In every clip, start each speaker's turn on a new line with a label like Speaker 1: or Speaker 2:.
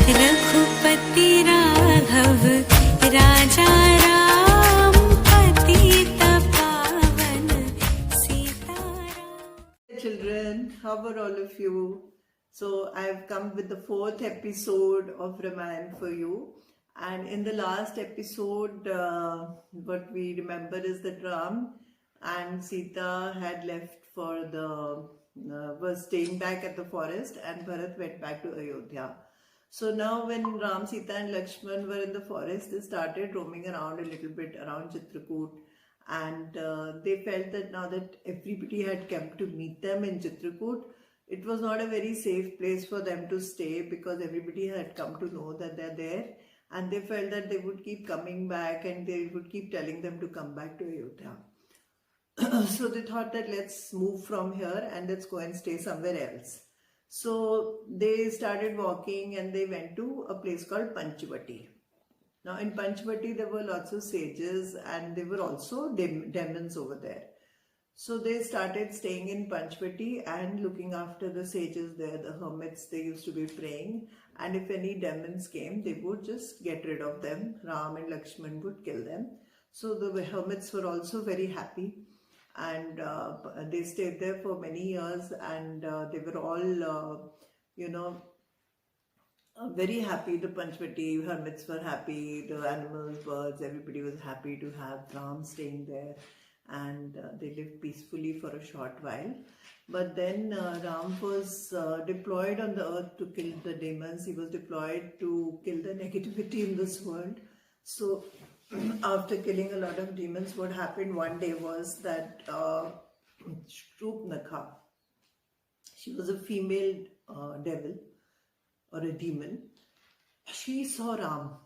Speaker 1: रघुपति राघव राजा राम पतित पावन Sitaram.
Speaker 2: Children, how are all of you? So I've come with the fourth episode of Ramayana for you. And in the last episode, what we remember is that Ram and Sita had left for was staying back at the forest, and Bharat went back to Ayodhya. So now when Ram, Sita and Lakshman were in the forest, they started roaming around a little bit around Chitrakoot, and they felt that now that everybody had come to meet them in Chitrakoot, it was not a very safe place for them to stay, because everybody had come to know that they're there, and they felt that they would keep coming back and they would keep telling them to come back to Ayodhya. So they thought that let's move from here and let's go and stay somewhere else. So they started walking and they went to a place called Panchavati. Now in Panchavati there were lots of sages and there were also demons over there. So they started staying in Panchavati and looking after the sages there, the hermits. They used to be praying, and if any demons came, they would just get rid of them. Ram and Lakshman would kill them. So the hermits were also very happy, and they stayed there for many years, and they were all, very happy. The Panchavati hermits were happy, the animals, birds, everybody was happy to have Ram staying there. And they lived peacefully for a short while. But then Ram was deployed on the earth to kill the demons. He was deployed to kill the negativity in this world. So after killing a lot of demons, what happened one day was that Shurupnakha, she was a female devil or a demon. She saw Ram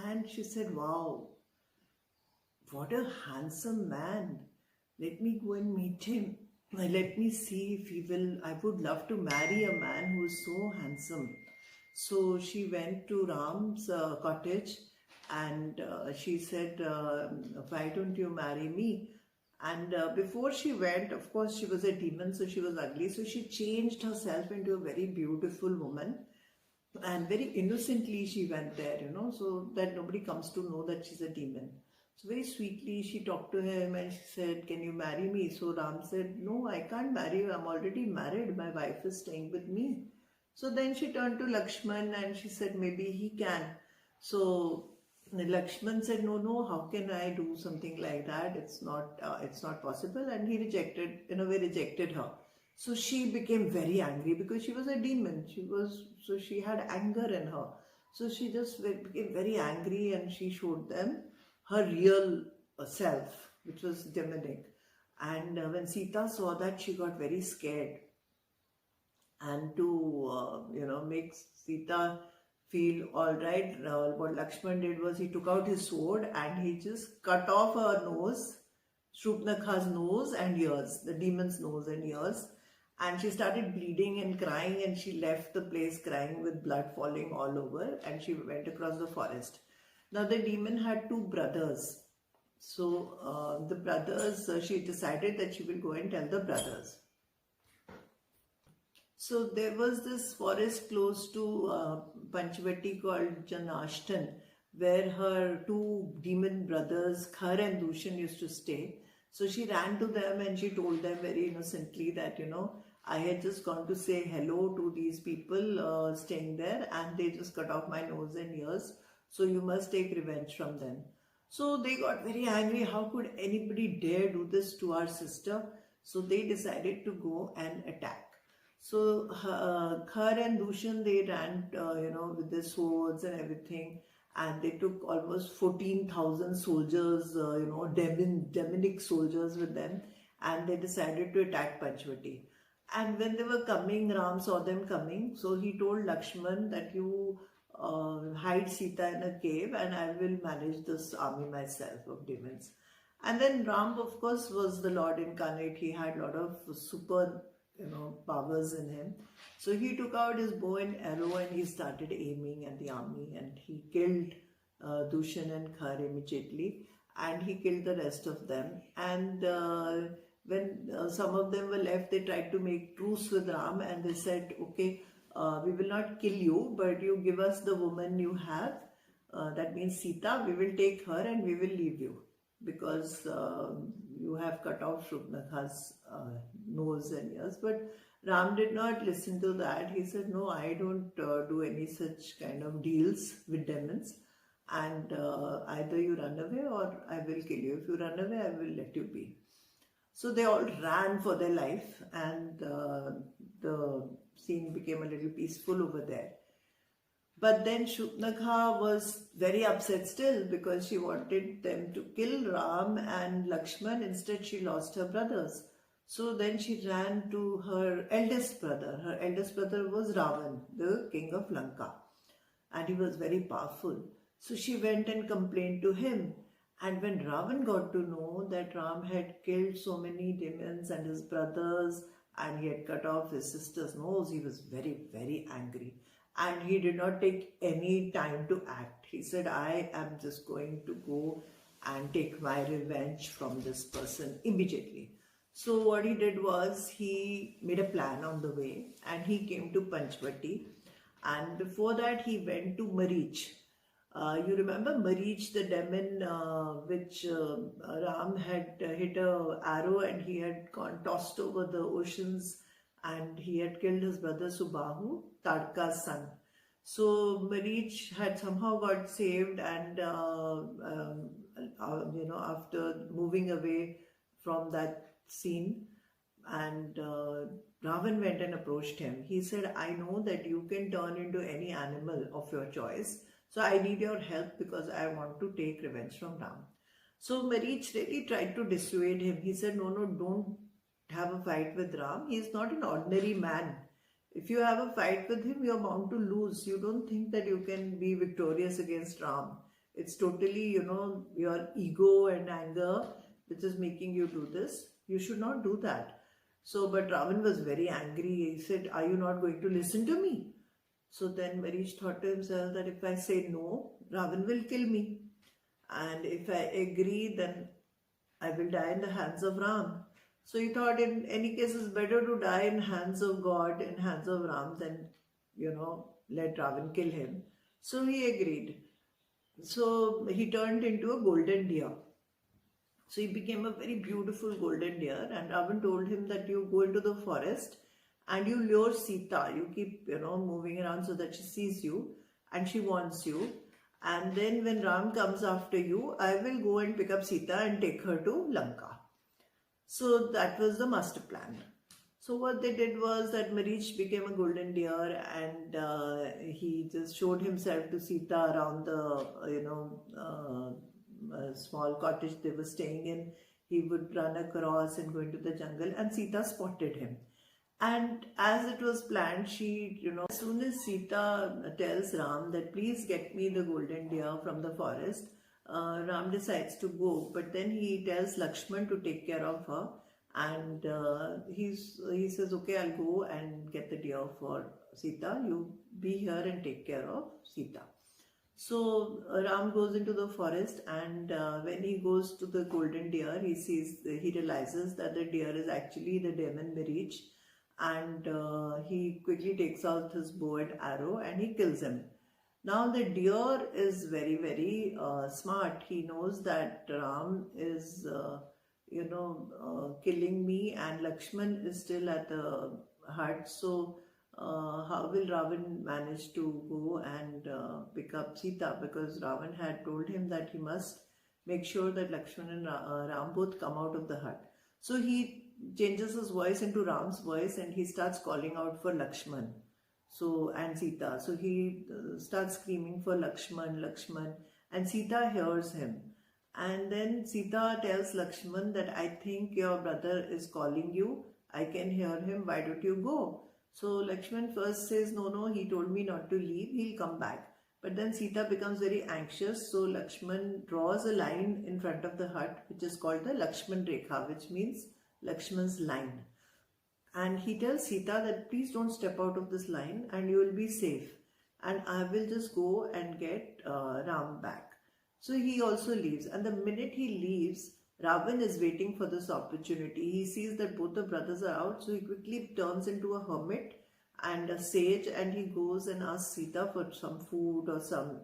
Speaker 2: and she said, "Wow, what a handsome man. Let me go and meet him. Let me see if he will. I would love to marry a man who is so handsome." So she went to Ram's cottage and she said, "Why don't you marry me?" And before she went, of course, she was a demon, so she was ugly. So she changed herself into a very beautiful woman. And very innocently she went there, so that nobody comes to know that she's a demon. So very sweetly she talked to him and she said, "Can you marry me?" So Ram said, "No, I can't marry you. I'm already married. My wife is staying with me." So then she turned to Lakshman and she said, "Maybe he can." So Lakshman said, "No, how can I do something like that? It's not possible." And he rejected her. So she became very angry because she was a demon. She had anger in her. So she just became very angry and she showed them her real self, which was demonic. And when Sita saw that, she got very scared. And to make Sita feel all right, what Lakshman did was he took out his sword and he just cut off her nose, Shurupnakha's nose and ears, the demon's nose and ears. And she started bleeding and crying, and she left the place crying with blood falling all over, and she went across the forest. Now the demon had two brothers. So the brothers, she decided that she will go and tell the brothers. So there was this forest close to Panchavati called Janashtan, where her two demon brothers, Khar and Dushan, used to stay. So she ran to them and she told them very innocently that, I had just gone to say hello to these people staying there, and they just cut off my nose and ears. So you must take revenge from them. So they got very angry. How could anybody dare do this to our sister? So they decided to go and attack. So Khar and Dushan, they ran, with their swords and everything. And they took almost 14,000 soldiers, demonic soldiers with them. And they decided to attack Panchavati. And when they were coming, Ram saw them coming. So he told Lakshman that you hide Sita in a cave and I will manage this army myself of demons. And then Ram, of course, was the Lord incarnate. He had a lot of super, powers in him. So he took out his bow and arrow and he started aiming at the army, and he killed Dushan and Khar immediately, and he killed the rest of them. And when some of them were left, they tried to make truce with Ram and they said, "Okay, we will not kill you, but you give us the woman you have. That means Sita. We will take her and we will leave you because you have cut off Shubhnakha's nose and ears. But Ram did not listen to that. He said, no, I don't do any such kind of deals with demons. And either you run away or I will kill you. If you run away, I will let you be. So they all ran for their life, and the scene became a little peaceful over there. But then Shubhnakha was very upset still because she wanted them to kill Ram and Lakshman. Instead, she lost her brothers. So then she ran to her eldest brother. Her eldest brother was Ravan, the king of Lanka, and he was very powerful. So she went and complained to him. And when Ravan got to know that Ram had killed so many demons and his brothers and he had cut off his sister's nose, he was very, very angry. And he did not take any time to act. He said, I am just going to go and take my revenge from this person immediately. So what he did was he made a plan on the way and he came to Panchvati. And before that he went to Marich. You remember Marich, the demon which Ram had hit an arrow and he had gone tossed over the oceans and he had killed his brother Subahu, Tadka's son. So Marich had somehow got saved and after moving away from that scene, and Ravan went and approached him. He said, I know that you can turn into any animal of your choice. So I need your help because I want to take revenge from Ram. So Marich really tried to dissuade him. He said, no, don't have a fight with Ram. He is not an ordinary man. If you have a fight with him, you are bound to lose. You don't think that you can be victorious against Ram. It's totally, your ego and anger which is making you do this. You should not do that. So, but Ravan was very angry. He said, are you not going to listen to me? So then Marich thought to himself that if I say no, Ravan will kill me. And if I agree, then I will die in the hands of Ram. So he thought in any case it's better to die in hands of God, in hands of Ram, than, let Ravan kill him. So he agreed. So he turned into a golden deer. So he became a very beautiful golden deer, and Ravan told him that you go into the forest and you lure Sita. You keep, moving around so that she sees you and she wants you. And then when Ram comes after you, I will go and pick up Sita and take her to Lanka. So that was the master plan. So what they did was that Marich became a golden deer and he just showed himself to Sita around the, small cottage they were staying in. He would run across and go into the jungle, and Sita spotted him. And as it was planned, she, as soon as Sita tells Ram that please get me the golden deer from the forest, Ram decides to go. But then he tells Lakshman to take care of her, and he says, okay, I'll go and get the deer for Sita. You be here and take care of Sita. So Ram goes into the forest, and when he goes to the golden deer, he realizes that the deer is actually the demon Marich, and he quickly takes out his bow and arrow and he kills him. Now the deer is very, very smart. He knows that Ram is, killing me, and Lakshman is still at the hut. So how will Ravan manage to go and pick up Sita? Because Ravan had told him that he must make sure that Lakshman and Ram both come out of the hut. So he changes his voice into Ram's voice and he starts calling out for Lakshman and Sita. So he starts screaming for Lakshman, and Sita hears him. And then Sita tells Lakshman that I think your brother is calling you. I can hear him. Why don't you go? So Lakshman first says, no, he told me not to leave. He'll come back. But then Sita becomes very anxious. So Lakshman draws a line in front of the hut, which is called the Lakshman Rekha, which means Lakshman's line. And he tells Sita that please don't step out of this line and you will be safe. And I will just go and get Ram back. So he also leaves. And the minute he leaves, Ravan is waiting for this opportunity. He sees that both the brothers are out, so he quickly turns into a hermit and a sage, and he goes and asks Sita for some food or some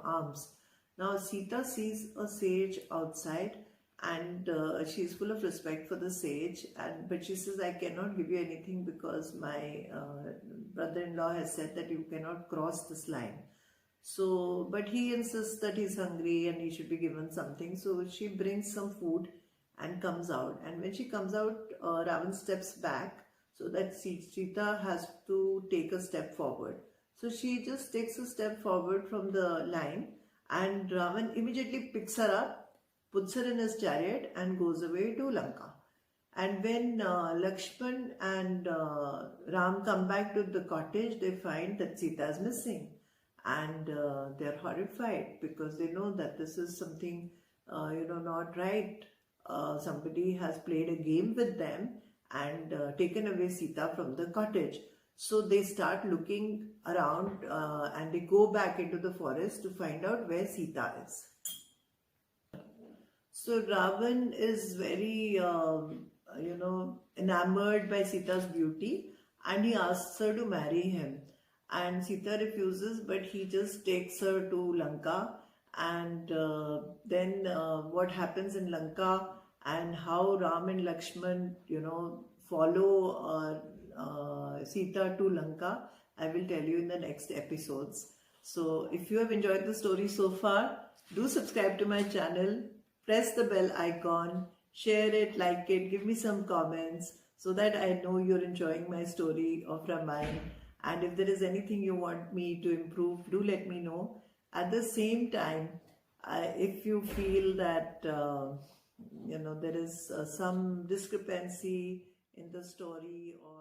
Speaker 2: alms. Now Sita sees a sage outside, and she's full of respect for the sage, but she says, I cannot give you anything because my brother-in-law has said that you cannot cross this line. So, but he insists that he's hungry and he should be given something. So she brings some food and comes out. And when she comes out, Ravan steps back so that Sita has to take a step forward. So she just takes a step forward from the line, and Ravan immediately picks her up, puts her in his chariot, and goes away to Lanka. And when Lakshman and Ram come back to the cottage, they find that Sita is missing. And they're horrified because they know that this is something, not right. Somebody has played a game with them and taken away Sita from the cottage. So they start looking around and they go back into the forest to find out where Sita is. So Ravan is very, enamored by Sita's beauty, and he asks her to marry him. And Sita refuses, but he just takes her to Lanka. And then what happens in Lanka and how Ram and Lakshman, follow Sita to Lanka, I will tell you in the next episodes. So if you have enjoyed the story so far, do subscribe to my channel, press the bell icon, share it, like it, give me some comments so that I know you're enjoying my story of Ramayana. And if there is anything you want me to improve, do let me know. At the same time, if you feel that, there is some discrepancy in the story, or